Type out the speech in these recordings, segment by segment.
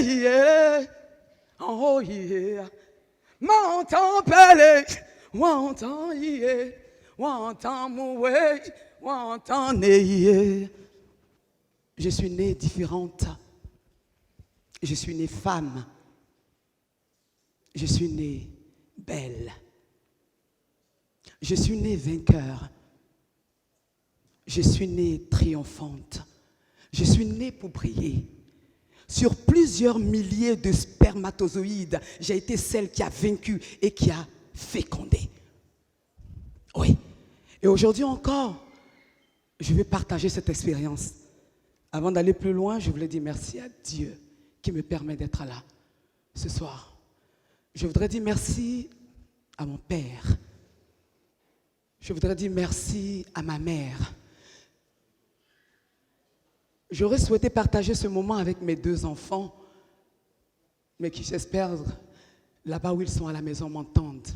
yeah. Oh yeah. M'entend parler, m'entend yeah. M'entend mouer, m'entend yeah. Je suis née différente. Je suis née femme. Je suis née belle. Je suis née vainqueur. Je suis née triomphante. Je suis née pour briller. Sur plusieurs milliers de spermatozoïdes, j'ai été celle qui a vaincu et qui a fécondé. Oui. Et aujourd'hui encore, je vais partager cette expérience. Avant d'aller plus loin, je voulais dire merci à Dieu qui me permet d'être là ce soir. Je voudrais dire merci à mon père. Je voudrais dire merci à ma mère. J'aurais souhaité partager ce moment avec mes deux enfants, mais qui, j'espère, là-bas où ils sont à la maison, m'entendent.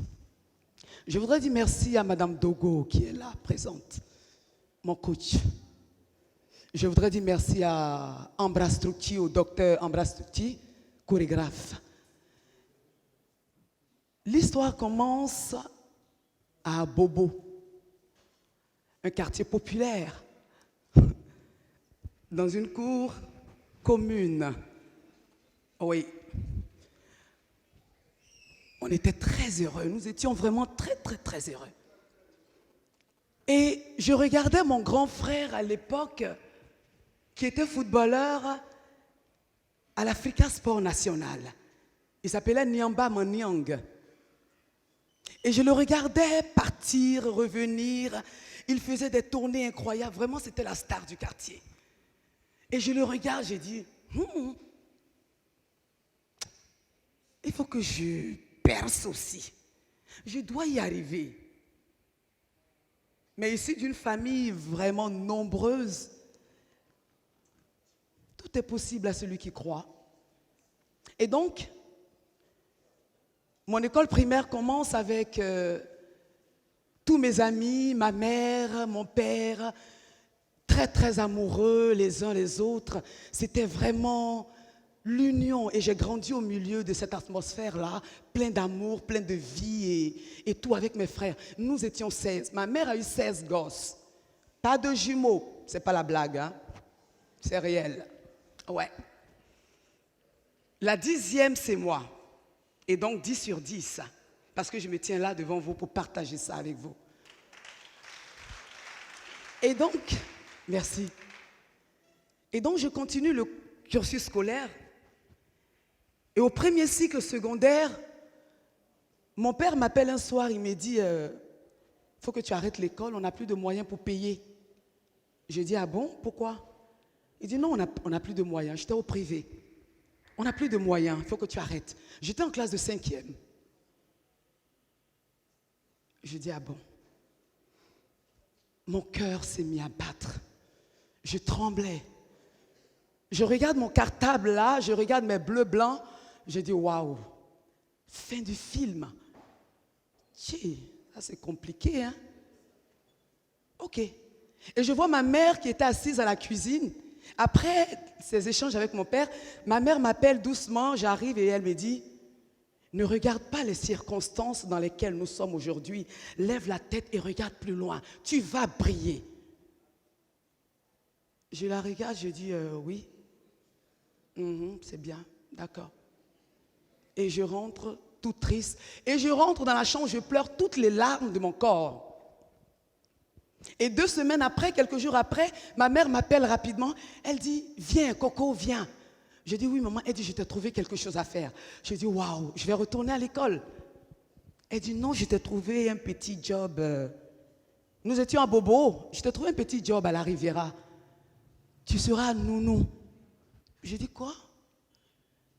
Je voudrais dire merci à Madame Dogo, qui est là, présente, mon coach. Je voudrais dire merci à Ambra Structi, au docteur Ambra Structi, chorégraphe. L'histoire commence à Bobo, un quartier populaire, dans une cour commune. Oui. On était très heureux. Nous étions vraiment très, très, très heureux. Et je regardais mon grand frère à l'époque, qui était footballeur à l'Africa Sport National. Il s'appelait Nyamba Maniang. Et je le regardais partir, revenir. Il faisait des tournées incroyables. Vraiment, c'était la star du quartier. Et je le regarde, j'ai dit, il faut que je perce aussi. Je dois y arriver. Mais ici, d'une famille vraiment nombreuse, tout est possible à celui qui croit. Et donc, mon école primaire commence avec tous mes amis, ma mère, mon père, très, très amoureux les uns les autres. C'était vraiment l'union. Et j'ai grandi au milieu de cette atmosphère-là, plein d'amour, plein de vie et tout avec mes frères. Nous étions 16. Ma mère a eu 16 gosses. Pas de jumeaux. C'est pas la blague, hein? C'est réel. Ouais. La 10e, c'est moi. Et donc 10 sur 10. Parce que je me tiens là devant vous pour partager ça avec vous. Et donc, merci. Et donc, je continue le cursus scolaire. Et au premier cycle secondaire, mon père m'appelle un soir, il me dit, faut que tu arrêtes l'école, on n'a plus de moyens pour payer. J'ai dit, ah bon, pourquoi? Il dit, non, on n'a plus de moyens. J'étais au privé. On n'a plus de moyens, il faut que tu arrêtes. J'étais en classe de 5e. Je dis, ah bon. Mon cœur s'est mis à battre. Je tremblais. Je regarde mon cartable là, je regarde mes bleus blancs. Je dis, waouh, fin du film. Tchè, ça c'est compliqué, hein? Ok. Et je vois ma mère qui était assise à la cuisine. Après ces échanges avec mon père, ma mère m'appelle doucement, j'arrive et elle me dit, ne regarde pas les circonstances dans lesquelles nous sommes aujourd'hui. Lève la tête et regarde plus loin. Tu vas briller. Je la regarde, je dis, oui. C'est bien, d'accord. Et je rentre toute triste. Et je rentre dans la chambre, je pleure toutes les larmes de mon corps. Et 2 semaines après, quelques jours après, ma mère m'appelle rapidement. Elle dit, viens, Coco, viens. Je dis, oui, maman. Elle dit, je t'ai trouvé quelque chose à faire. Je dis, waouh, je vais retourner à l'école. Elle dit, non, je t'ai trouvé un petit job. Nous étions à Bobo. Je t'ai trouvé un petit job à la Riviera. Tu seras nounou. Je dis, quoi?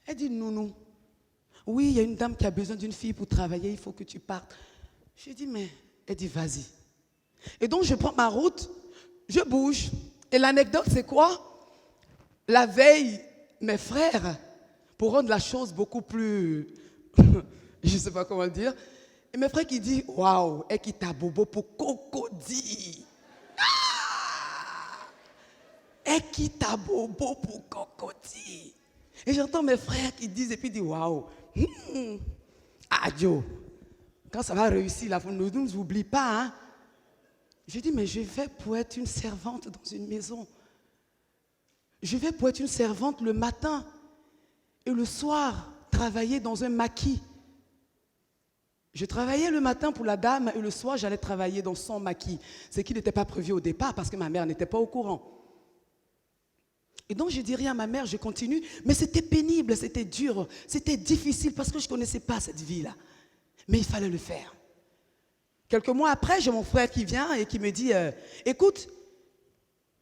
Elle dit, nounou. Oui, il y a une dame qui a besoin d'une fille pour travailler, il faut que tu partes. Je dis, mais... Elle dit, vas-y. Et donc, je prends ma route, je bouge. Et l'anecdote, c'est quoi? La veille, mes frères, pour rendre la chose beaucoup plus... je ne sais pas comment dire. Et mes frères qui disent, waouh, et qui t'a bobo pour cocody. Ah! Et qui t'a bobo pour cocody. Et j'entends mes frères qui disent, et puis ils disent, waouh, Joe, quand ça va réussir, là, ne nous oublie pas. Hein? Je dis, mais je vais pour être une servante dans une maison. Je vais pour être une servante le matin et le soir, travailler dans un maquis. Je travaillais le matin pour la dame et le soir, j'allais travailler dans son maquis. Ce qui n'était pas prévu au départ parce que ma mère n'était pas au courant. Et donc, je dis rien à ma mère, je continue. Mais c'était pénible, c'était dur, c'était difficile parce que je ne connaissais pas cette vie-là. Mais il fallait le faire. Quelques mois après, j'ai mon frère qui vient et qui me dit, écoute,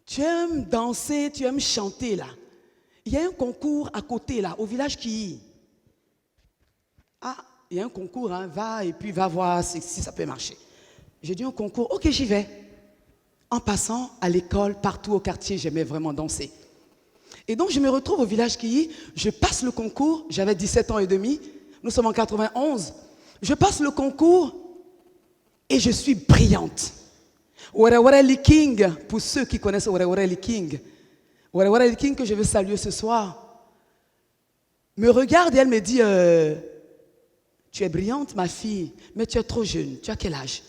tu aimes danser, tu aimes chanter là. Il y a un concours à côté là, au village qui... Ah, il y a un concours, hein, va et puis va voir si ça peut marcher. J'ai dit un concours, ok j'y vais. En passant à l'école, partout au quartier, j'aimais vraiment danser. Et donc je me retrouve au village Kiyi, je passe le concours, j'avais 17 ans et demi, nous sommes en 91. Je passe le concours et je suis brillante. Wara King, pour ceux qui connaissent Wara King, Wara King que je veux saluer ce soir, me regarde et elle me dit... tu es brillante, ma fille, mais tu es trop jeune. Tu as quel âge?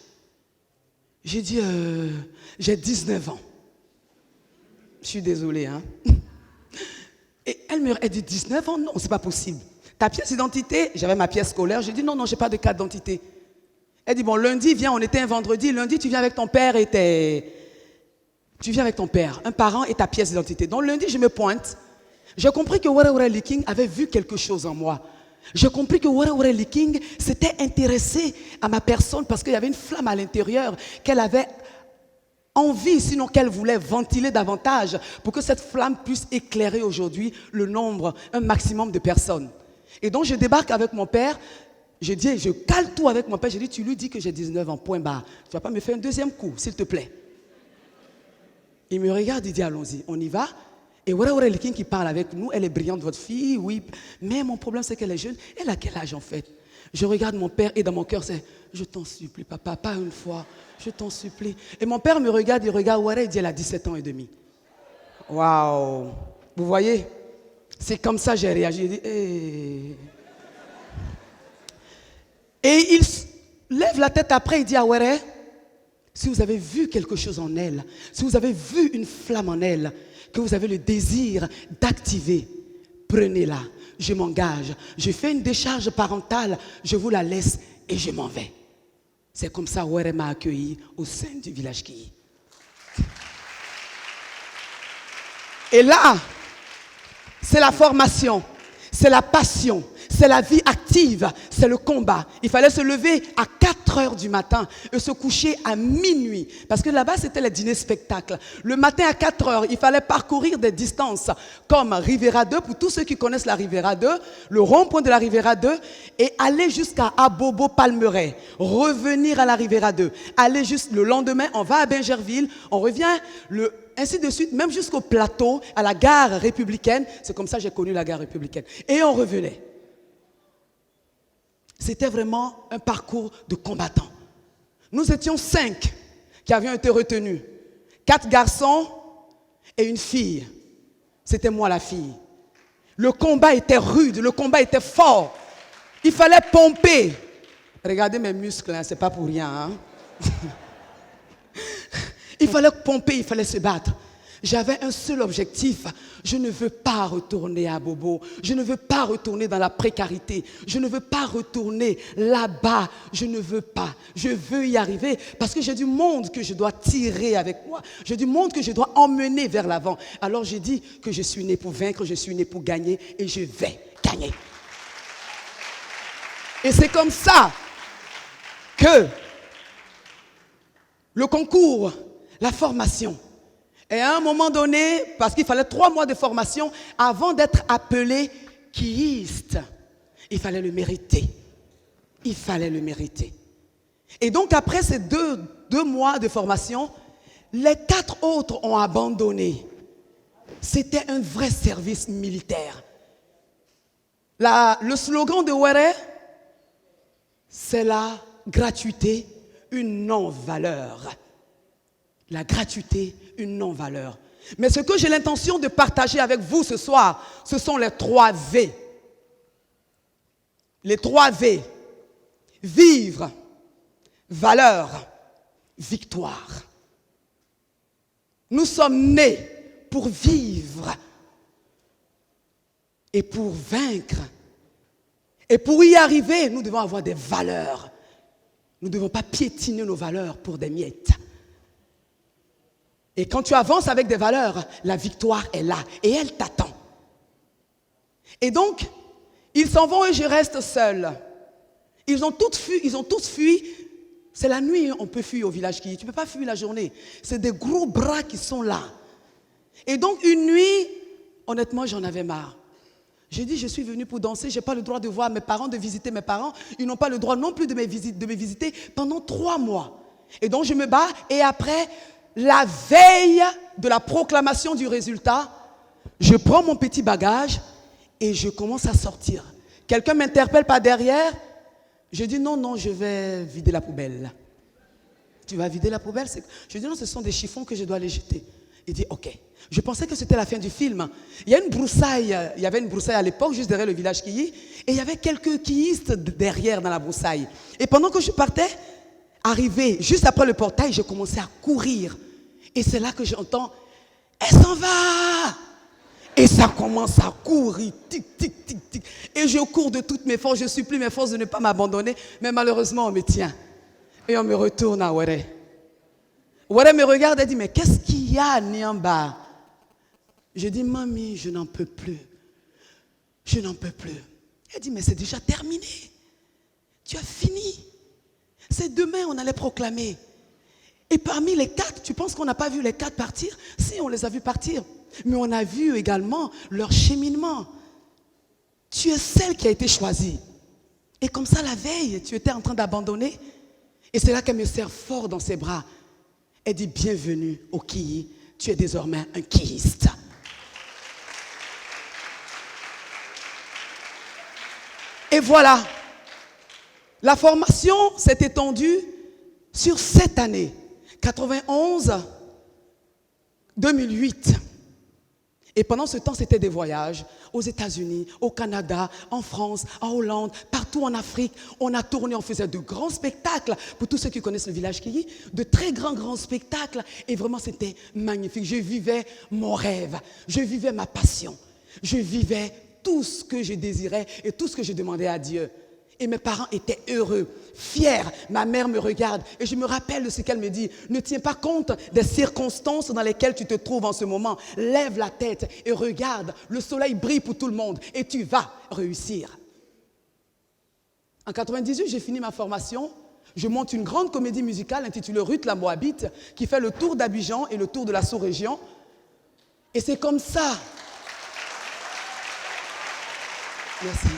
J'ai dit, j'ai 19 ans. Je suis désolée, hein. Et elle dit, 19 ans? Non, c'est pas possible. Ta pièce d'identité? J'avais ma pièce scolaire. J'ai dit, non, non, j'ai pas de carte d'identité. Elle dit, bon, lundi, viens, on était un vendredi. Lundi, tu viens avec ton père et tu viens avec ton père, un parent et ta pièce d'identité. Donc, lundi, je me pointe. J'ai compris que Wara King avait vu quelque chose en moi. J'ai compris que Wara King s'était intéressé à ma personne parce qu'il y avait une flamme à l'intérieur qu'elle avait envie, sinon qu'elle voulait ventiler davantage pour que cette flamme puisse éclairer aujourd'hui le nombre, un maximum de personnes. Et donc je débarque avec mon père, je cale tout avec mon père, je dis, tu lui dis que j'ai 19 ans, point barre. Tu ne vas pas me faire un deuxième coup, s'il te plaît. Il me regarde, il dit, allons-y, on y va. Et Wara King qui parle avec nous, elle est brillante, votre fille, oui. Mais mon problème, c'est qu'elle est jeune. Elle a quel âge, en fait? Je regarde mon père et dans mon cœur, c'est, je t'en supplie, papa, pas une fois, je t'en supplie. Et mon père me regarde, il regarde Wara, il dit, elle a 17 ans et demi. Waouh! Vous voyez? C'est comme ça que j'ai réagi. Il dit, hey. Et il lève la tête après, il dit à Wara, si vous avez vu quelque chose en elle, si vous avez vu une flamme en elle, que vous avez le désir d'activer, prenez-la, je m'engage, je fais une décharge parentale, je vous la laisse et je m'en vais. C'est comme ça Wara m'a accueilli au sein du village Kiyi. Et là, c'est la formation, c'est la passion, c'est la vie active, c'est le combat. Il fallait se lever à 4 heures du matin et se coucher à minuit. Parce que là-bas, c'était les dîners spectacles. Le matin à 4 heures, il fallait parcourir des distances comme Rivera 2, pour tous ceux qui connaissent la Rivera 2, le rond-point de la Rivera 2, et aller jusqu'à Abobo Palmeraie, revenir à la Rivera 2, aller juste le lendemain, on va à Bingerville, on revient ainsi de suite, même jusqu'au plateau, à la gare républicaine. C'est comme ça que j'ai connu la gare républicaine. Et on revenait. C'était vraiment un parcours de combattants. Nous étions 5 qui avions été retenus. 4 garçons et une fille. C'était moi la fille. Le combat était rude, le combat était fort. Il fallait pomper. Regardez mes muscles, hein, c'est pas pour rien. Hein. Il fallait pomper, il fallait se battre. J'avais un seul objectif. Je ne veux pas retourner à Bobo. Je ne veux pas retourner dans la précarité. Je ne veux pas retourner là-bas. Je ne veux pas. Je veux y arriver parce que j'ai du monde que je dois tirer avec moi. J'ai du monde que je dois emmener vers l'avant. Alors j'ai dit que je suis né pour vaincre, je suis né pour gagner et je vais gagner. Et c'est comme ça que le concours, la formation, et à un moment donné, parce qu'il fallait 3 mois de formation avant d'être appelé kiyiste, il fallait le mériter. Il fallait le mériter. Et donc après ces deux mois de formation, les 4 autres ont abandonné. C'était un vrai service militaire. Le slogan de Wara, c'est la gratuité, une non-valeur. La gratuité, une non-valeur. Mais ce que j'ai l'intention de partager avec vous ce soir, ce sont les 3 V. Les 3 V. Vivre, valeur, victoire. Nous sommes nés pour vivre et pour vaincre. Et pour y arriver, nous devons avoir des valeurs. Nous ne devons pas piétiner nos valeurs pour des miettes. Et quand tu avances avec des valeurs, la victoire est là et elle t'attend. Et donc, ils s'en vont et je reste seule. Ils ont tous fui. C'est la nuit, on peut fuir au village Kiyi. Tu ne peux pas fuir la journée. C'est des gros bras qui sont là. Et donc, une nuit, honnêtement, j'en avais marre. J'ai dit, je suis venue pour danser, je n'ai pas le droit de voir mes parents, de visiter mes parents. Ils n'ont pas le droit non plus de me visiter pendant 3 mois. Et donc, je me bats et après, la veille de la proclamation du résultat, je prends mon petit bagage et je commence à sortir. Quelqu'un m'interpelle par derrière. Je dis non, je vais vider la poubelle. Tu vas vider la poubelle? Je dis non, ce sont des chiffons que je dois les jeter. Il dit ok. Je pensais que c'était la fin du film. Il y avait une broussaille à l'époque, juste derrière le village Kiyi, et il y avait quelques kiyistes derrière dans la broussaille. Et pendant que je partais, arrivé juste après le portail, j'ai commencé à courir. Et c'est là que j'entends, elle s'en va! Et ça commence à courir, tic, tic, tic, tic. Et je cours de toutes mes forces, je supplie mes forces de ne pas m'abandonner, mais malheureusement, on me tient. Et on me retourne à Were. Were me regarde et dit, mais qu'est-ce qu'il y a, Niamba? Je dis, mamie, je n'en peux plus. Je n'en peux plus. Elle dit, mais c'est déjà terminé. Tu as fini. C'est demain, on allait proclamer. Et parmi les 4, tu penses qu'on n'a pas vu les 4 partir? Si, on les a vus partir. Mais on a vu également leur cheminement. Tu es celle qui a été choisie. Et comme ça, la veille, tu étais en train d'abandonner. Et c'est là qu'elle me serre fort dans ses bras. Elle dit, bienvenue au Kiyi. Tu es désormais un kiyiste. Et voilà. La formation s'est étendue sur 7 années. 91, 2008. Et pendant ce temps, c'était des voyages aux États-Unis, au Canada, en France, en Hollande, partout en Afrique. On a tourné, on faisait de grands spectacles. Pour tous ceux qui connaissent le village Kiyi, de très grands spectacles. Et vraiment, c'était magnifique. Je vivais mon rêve. Je vivais ma passion. Je vivais tout ce que je désirais et tout ce que je demandais à Dieu. Et mes parents étaient heureux, fiers. Ma mère me regarde et je me rappelle de ce qu'elle me dit. Ne tiens pas compte des circonstances dans lesquelles tu te trouves en ce moment. Lève la tête et regarde. Le soleil brille pour tout le monde et tu vas réussir. En 98, j'ai fini ma formation. Je monte une grande comédie musicale intitulée Ruth la Moabite qui fait le tour d'Abidjan et le tour de la sous-région. Et c'est comme ça. Merci.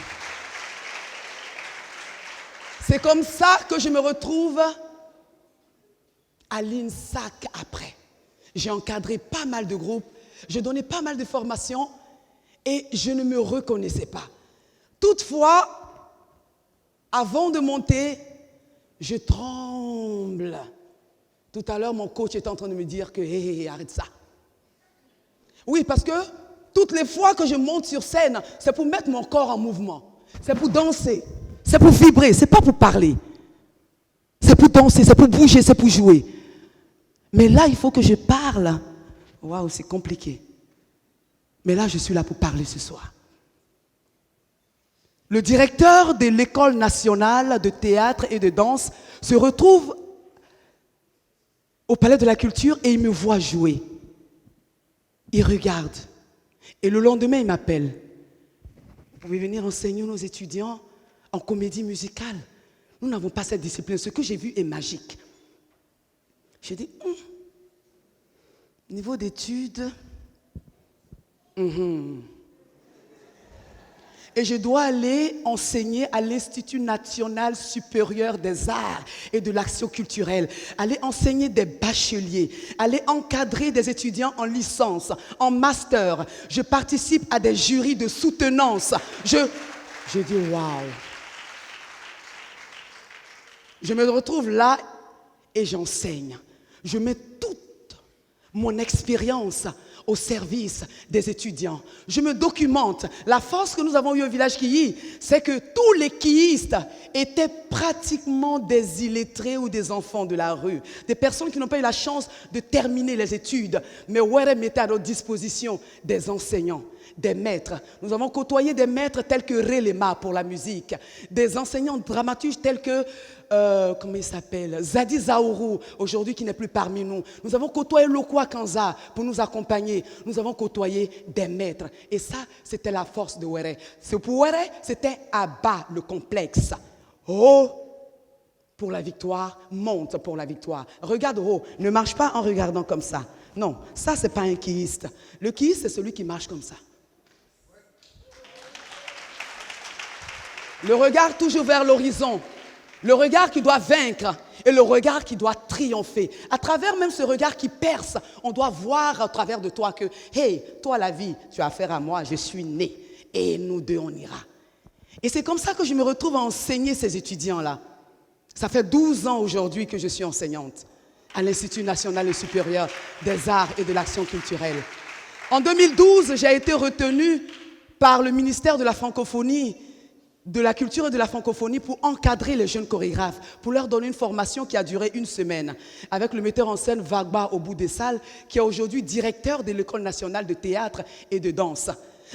C'est comme ça que je me retrouve à l'INSAC après. J'ai encadré pas mal de groupes, j'ai donné pas mal de formations et je ne me reconnaissais pas. Toutefois, avant de monter, je tremble. Tout à l'heure, mon coach était en train de me dire que hey, arrête ça. Oui, parce que toutes les fois que je monte sur scène, c'est pour mettre mon corps en mouvement, c'est pour danser. C'est pour vibrer, c'est pas pour parler. C'est pour danser, c'est pour bouger, c'est pour jouer. Mais là, il faut que je parle. Waouh, c'est compliqué. Mais là, je suis là pour parler ce soir. Le directeur de l'École nationale de théâtre et de danse se retrouve au Palais de la Culture et il me voit jouer. Il regarde. Et le lendemain, il m'appelle. Vous pouvez venir enseigner nos étudiants en comédie musicale. Nous n'avons pas cette discipline. Ce que j'ai vu est magique. J'ai dit, niveau d'études, et je dois aller enseigner à l'Institut national supérieur des arts et de l'action culturelle, aller enseigner des bacheliers, aller encadrer des étudiants en licence, en master. Je participe à des jurys de soutenance. Je dis, waouh. Je me retrouve là et j'enseigne. Je mets toute mon expérience au service des étudiants. Je me documente. La force que nous avons eue au village Kiyi, c'est que tous les Kiyistes étaient pratiquement des illettrés ou des enfants de la rue, des personnes qui n'ont pas eu la chance de terminer les études. Mais Were mettait à notre disposition des enseignants, des maîtres. Nous avons côtoyé des maîtres tels que Ray Lema pour la musique, des enseignants dramaturges tels que, comment il s'appelle, Zadi Zaourou, aujourd'hui qui n'est plus parmi nous. Nous avons côtoyé Lokwa Kanza pour nous accompagner. Nous avons côtoyé des maîtres. Et ça, c'était la force de Were. Pour Were, c'était abat le complexe. Oh, pour la victoire, monte pour la victoire. Regarde haut, ne marche pas en regardant comme ça. Non, ça, ce n'est pas un kiiste. Le kiiste, c'est celui qui marche comme ça. Le regard toujours vers l'horizon. Le regard qui doit vaincre et le regard qui doit triompher. À travers même ce regard qui perce, on doit voir à travers de toi que, hey, toi la vie, tu as affaire à moi, je suis né. Et nous deux, on ira. Et c'est comme ça que je me retrouve à enseigner ces étudiants-là. Ça fait 12 ans aujourd'hui que je suis enseignante à l'Institut national et supérieur des arts et de l'action culturelle. En 2012, j'ai été retenue par le ministère de la francophonie, de la culture et de la francophonie pour encadrer les jeunes chorégraphes, pour leur donner une formation qui a duré 1 semaine, avec le metteur en scène Vagba au bout des salles, qui est aujourd'hui directeur de l'École nationale de théâtre et de danse.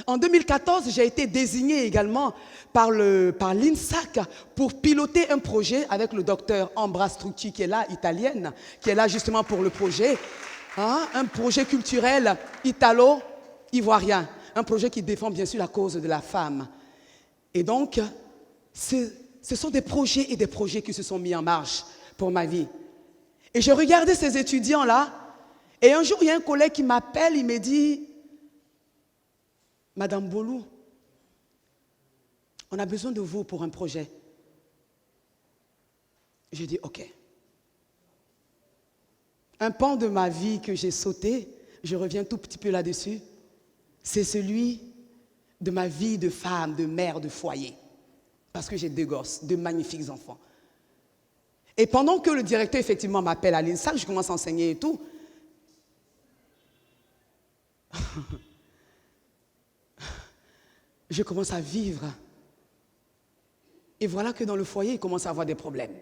En 2014, j'ai été désignée également par l'INSAC pour piloter un projet avec le docteur Ambra Strucci, qui est là, italienne, qui est là justement pour le projet, un projet culturel italo-ivoirien, un projet qui défend bien sûr la cause de la femme. Et donc, ce sont des projets et des projets qui se sont mis en marche pour ma vie. Et je regardais ces étudiants-là, et un jour, il y a un collègue qui m'appelle, il me dit, « Madame Bolou, on a besoin de vous pour un projet. » J'ai dit, « Ok. » Un pan de ma vie que j'ai sauté, je reviens tout petit peu là-dessus, c'est celui de ma vie de femme, de mère, de foyer. Parce que j'ai 2 gosses, 2 magnifiques enfants. Et pendant que le directeur, effectivement, m'appelle à l'INSAC, je commence à enseigner et tout. Je commence à vivre. Et voilà que dans le foyer, il commence à avoir des problèmes.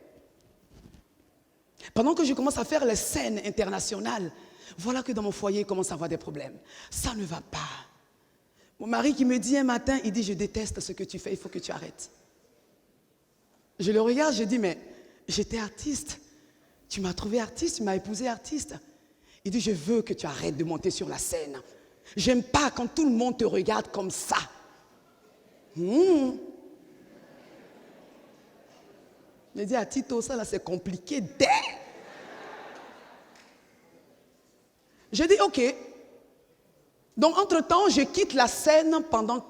Pendant que je commence à faire les scènes internationales, voilà que dans mon foyer, il commence à avoir des problèmes. Ça ne va pas. Mon mari qui me dit un matin, il dit, je déteste ce que tu fais, il faut que tu arrêtes. Je le regarde, je dis, mais j'étais artiste. Tu m'as trouvé artiste, tu m'as épousé artiste. Il dit, je veux que tu arrêtes de monter sur la scène. J'aime pas quand tout le monde te regarde comme ça. Je dis à Tito, ça là c'est compliqué. Je dis, ok. Donc, entre-temps, je quitte la scène pendant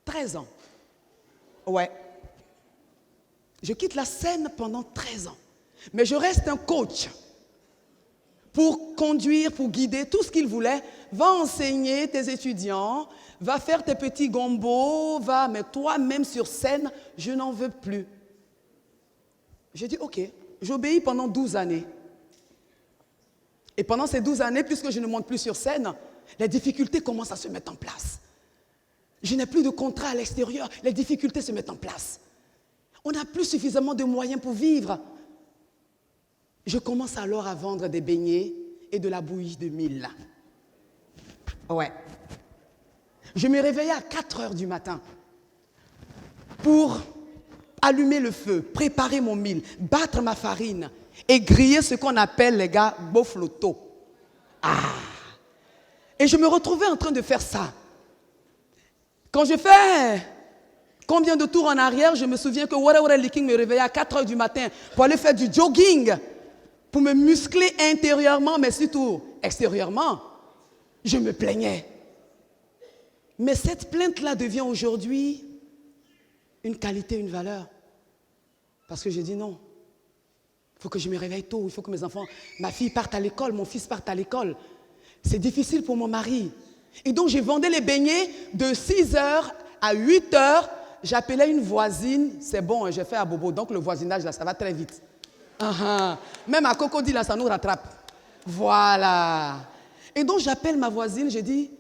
13 ans. Ouais. Je quitte la scène pendant 13 ans. Mais je reste un coach pour conduire, pour guider tout ce qu'il voulait. Va enseigner tes étudiants, va faire tes petits gombos, mais toi-même sur scène, je n'en veux plus. J'ai dit, ok, j'obéis pendant 12 années. Et pendant ces 12 années, puisque je ne monte plus sur scène, les difficultés commencent à se mettre en place. Je n'ai plus de contrat à l'extérieur, les difficultés se mettent en place. On n'a plus suffisamment de moyens pour vivre. Je commence alors à vendre des beignets et de la bouillie de mil. Ouais. Je me réveillais à 4 heures du matin pour allumer le feu, préparer mon mil, battre ma farine et griller ce qu'on appelle, les gars, bofloto. Et je me retrouvais en train de faire ça. Quand je fais combien de tours en arrière, je me souviens que Wara Liking me réveillait à 4 heures du matin pour aller faire du jogging, pour me muscler intérieurement, mais surtout extérieurement. Je me plaignais. Mais cette plainte-là devient aujourd'hui une qualité, une valeur. Parce que j'ai dit non. Il faut que je me réveille tôt, il faut que mes enfants, ma fille parte à l'école, mon fils parte à l'école. C'est difficile pour mon mari. Et donc, je vendais les beignets de 6 heures à 8 heures. J'appelais une voisine. C'est bon, j'ai fait à Bobo. Donc, le voisinage, là, ça va très vite. Même à Cocody, là, ça nous rattrape. Voilà. Et donc j'appelle ma voisine, je dis,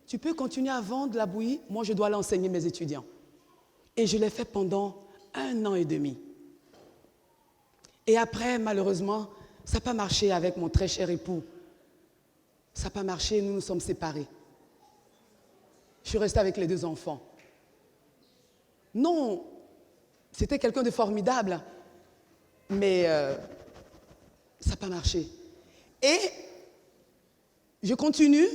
tu peux continuer à vendre la bouillie, moi je dois l'enseigner mes étudiants. Et je l'ai fait pendant 1 an et demi. Et après, malheureusement, ça n'a pas marché avec mon très cher époux. Ça n'a pas marché, nous nous sommes séparés. Je suis restée avec les 2 enfants. Non, c'était quelqu'un de formidable, mais ça n'a pas marché. Et je continue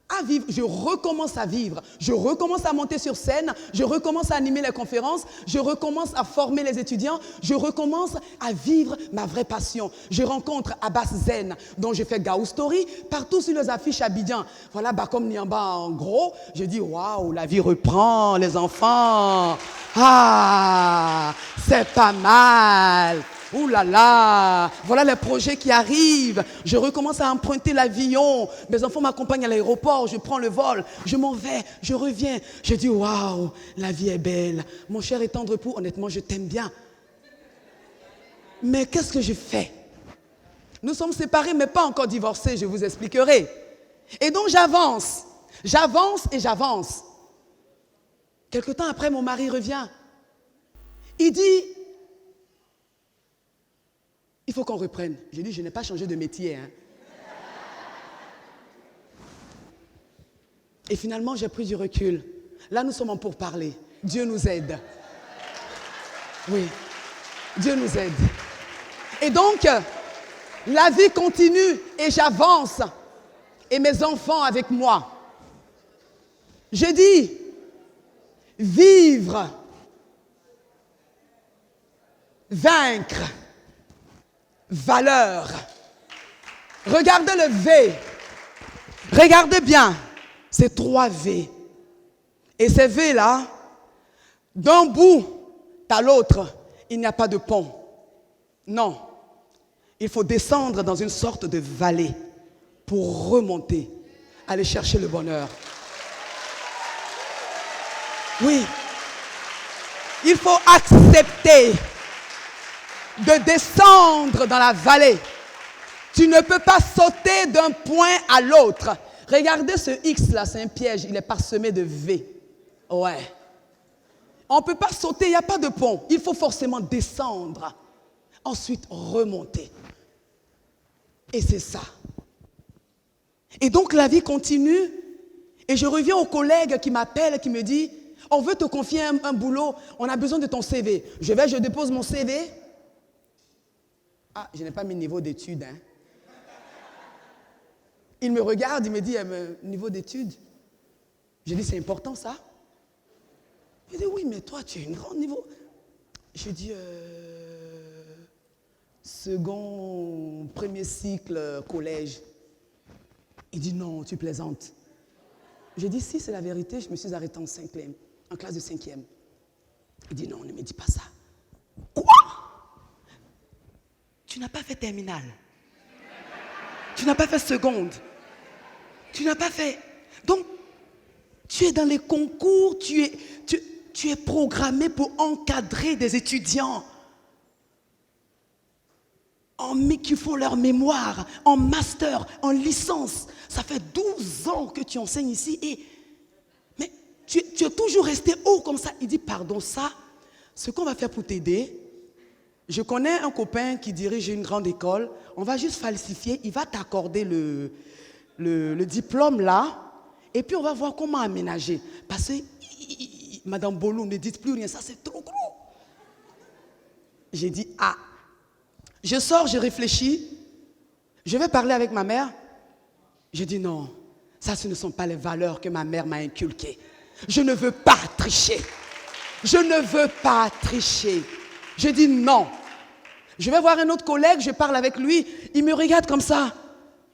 à vivre, je recommence à vivre, je recommence à monter sur scène, je recommence à animer les conférences, je recommence à former les étudiants, je recommence à vivre ma vraie passion. Je rencontre Abbas Zen, dont je fais Gaou Story, partout sur les affiches Abidjan. Voilà, Bakom Niamba en gros, je dis waouh, la vie reprend, les enfants. Ah, c'est pas mal. Ouh là là, voilà les projets qui arrivent. Je recommence à emprunter l'avion. Mes enfants m'accompagnent à l'aéroport, je prends le vol, je m'en vais, je reviens. Je dis waouh, la vie est belle. Mon cher et tendre époux, honnêtement, je t'aime bien. Mais qu'est-ce que je fais? Nous sommes séparés, mais pas encore divorcés, je vous expliquerai. Et donc j'avance, j'avance et j'avance. Quelque temps après, mon mari revient. Il dit, il faut qu'on reprenne. J'ai dit, je n'ai pas changé de métier. Hein. Et finalement, j'ai pris du recul. Là, nous sommes en pourparlers. Dieu nous aide. Oui, Dieu nous aide. Et donc, la vie continue et j'avance. Et mes enfants avec moi. Je dis, vivre, vaincre, valeur. Regardez le V. Regardez bien. C'est 3 V. Et ces V-là, d'un bout à l'autre, il n'y a pas de pont. Non. Il faut descendre dans une sorte de vallée pour remonter, aller chercher le bonheur. Oui. Il faut accepter de descendre dans la vallée. Tu ne peux pas sauter d'un point à l'autre. Regardez ce X là, c'est un piège, il est parsemé de V. Ouais. On ne peut pas sauter, il n'y a pas de pont. Il faut forcément descendre. Ensuite, remonter. Et c'est ça. Et donc la vie continue. Et je reviens au collègue qui m'appelle, qui me dit, on veut te confier un boulot, on a besoin de ton CV. Je dépose mon CV. Ah, je n'ai pas mis niveau d'études. Hein. Il me regarde, il me dit, niveau d'études. Je dis, c'est important ça? Il dit, oui, mais toi, tu as un grand niveau. Je dis, second, premier cycle, collège. Il dit, non, tu plaisantes. Je dis, si, c'est la vérité, je me suis arrêtée en classe de 5e. Il dit, non, ne me dis pas ça. Quoi? Tu n'as pas fait terminale. Tu n'as pas fait seconde. Tu n'as pas fait... Donc, tu es dans les concours, tu es programmé pour encadrer des étudiants qui font leur mémoire, en master, en licence. Ça fait 12 ans que tu enseignes ici. Mais tu es toujours resté haut comme ça. Il dit, pardon, ça, ce qu'on va faire pour t'aider, je connais un copain qui dirige une grande école, on va juste falsifier, il va t'accorder le diplôme là, et puis on va voir comment aménager. Parce que, Madame Bolou, ne dites plus rien, ça c'est trop gros. J'ai dit, ah, je sors, je réfléchis, je vais parler avec ma mère. J'ai dit non, ça ce ne sont pas les valeurs que ma mère m'a inculquées. Je ne veux pas tricher. Je ne veux pas tricher. Je dis non. Je vais voir un autre collègue, je parle avec lui, il me regarde comme ça.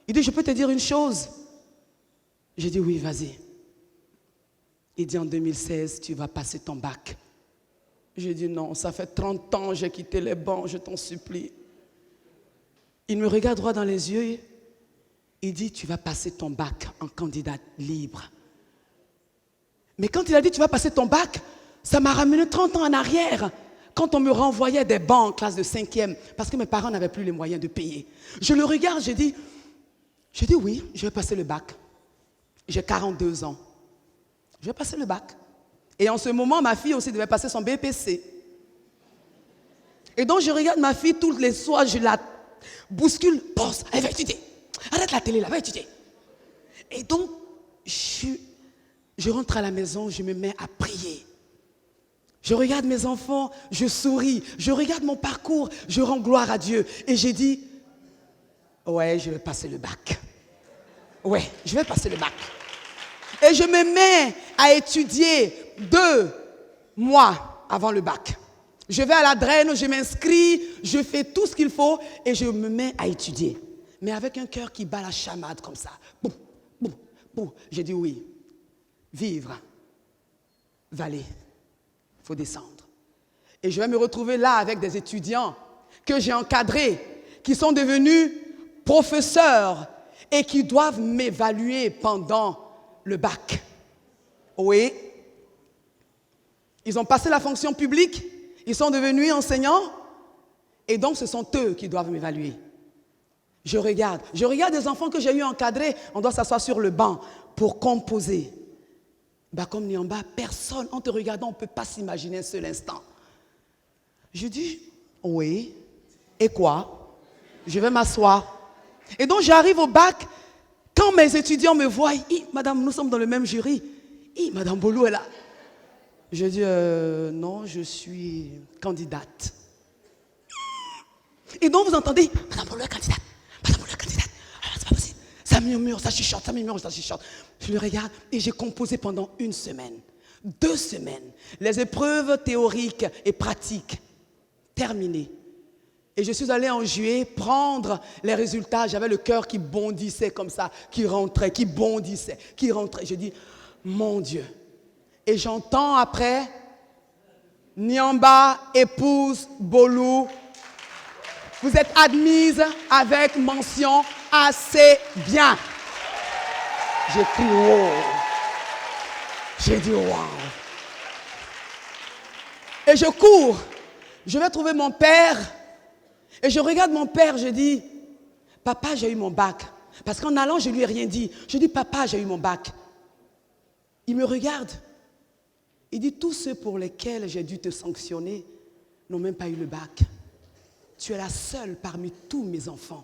Il dit, je peux te dire une chose? J'ai dit, oui, vas-y. Il dit, en 2016, tu vas passer ton bac. J'ai dit, non, ça fait 30 ans, j'ai quitté les bancs, je t'en supplie. Il me regarde droit dans les yeux, il dit, tu vas passer ton bac en candidat libre. Mais quand il a dit, tu vas passer ton bac, ça m'a ramené 30 ans en arrière. Quand on me renvoyait des bancs en classe de 5e, parce que mes parents n'avaient plus les moyens de payer. Je le regarde, je dis, J'ai dit oui, je vais passer le bac. J'ai 42 ans. Je vais passer le bac. Et en ce moment, ma fille aussi devait passer son BPC. Et donc, je regarde ma fille tous les soirs, je la bouscule. Pense, elle va étudier. Arrête la télé, là, va étudier. Et donc, je rentre à la maison, je me mets à prier. Je regarde mes enfants, je souris. Je regarde mon parcours, je rends gloire à Dieu. Et j'ai dit, ouais, je vais passer le bac. Ouais, je vais passer le bac. Et je me mets à étudier 2 mois avant le bac. Je vais à la draine, je m'inscris, je fais tout ce qu'il faut et je me mets à étudier. Mais avec un cœur qui bat la chamade comme ça. Boum, boum, boum. J'ai dit oui. Vivre, vallée, il faut descendre. Et je vais me retrouver là avec des étudiants que j'ai encadrés, qui sont devenus professeurs et qui doivent m'évaluer pendant le bac. Oui. Ils ont passé la fonction publique, ils sont devenus enseignants et donc ce sont eux qui doivent m'évaluer. Je regarde des enfants que j'ai eu encadrés, on doit s'asseoir sur le banc pour composer. Comme Niamba, personne, en te regardant, on ne peut pas s'imaginer un seul instant. Je dis, oui, et quoi? Je vais m'asseoir. Et donc j'arrive au bac, quand mes étudiants me voient, madame, nous sommes dans le même jury. Madame Bolou est là. Je dis, non, je suis candidate. Et donc vous entendez, madame Bolou est candidate, madame Bolou est candidate. C'est pas possible. Ça murmure, ça chuchote, ça murmure, ça chuchote. Je le regarde et j'ai composé pendant 1 semaine, 2 semaines, les épreuves théoriques et pratiques terminées. Et je suis allée en juillet prendre les résultats. J'avais le cœur qui bondissait comme ça, qui rentrait, qui bondissait, qui rentrait. Je dis, mon Dieu. Et j'entends après, Niamba épouse Bolou. Vous êtes admise avec mention assez bien. J'ai crié, wow. J'ai dit, wow. Et je cours. Je vais trouver mon père. Et je regarde mon père, je dis, papa, j'ai eu mon bac. Parce qu'en allant, je ne lui ai rien dit. Je dis, papa, j'ai eu mon bac. Il me regarde. Il dit, tous ceux pour lesquels j'ai dû te sanctionner n'ont même pas eu le bac. Tu es la seule parmi tous mes enfants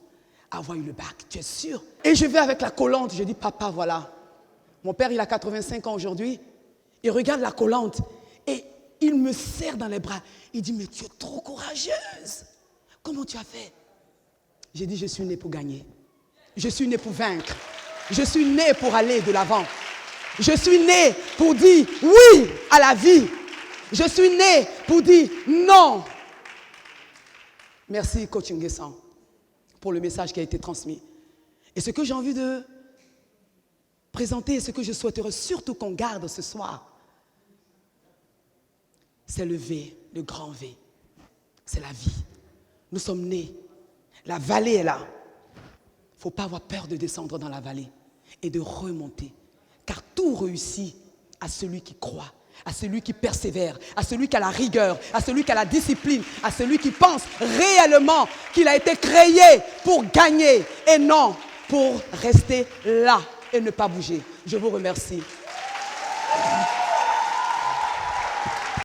à avoir eu le bac. Tu es sûr? Et je vais avec la collante. Je dis, papa, voilà. Mon père, il a 85 ans aujourd'hui. Il regarde la collante et il me serre dans les bras. Il dit, mais tu es trop courageuse. Comment tu as fait? J'ai dit, je suis née pour gagner. Je suis née pour vaincre. Je suis née pour aller de l'avant. Je suis née pour dire oui à la vie. Je suis née pour dire non. Merci, Coach Nguessan, pour le message qui a été transmis. Et ce que j'ai envie de présenter, ce que je souhaiterais surtout qu'on garde ce soir, c'est le V, le grand V. C'est la vie. Nous sommes nés. La vallée est là. Il ne faut pas avoir peur de descendre dans la vallée et de remonter. Car tout réussit à celui qui croit, à celui qui persévère, à celui qui a la rigueur, à celui qui a la discipline, à celui qui pense réellement qu'il a été créé pour gagner et non pour rester là et ne pas bouger. Je vous remercie.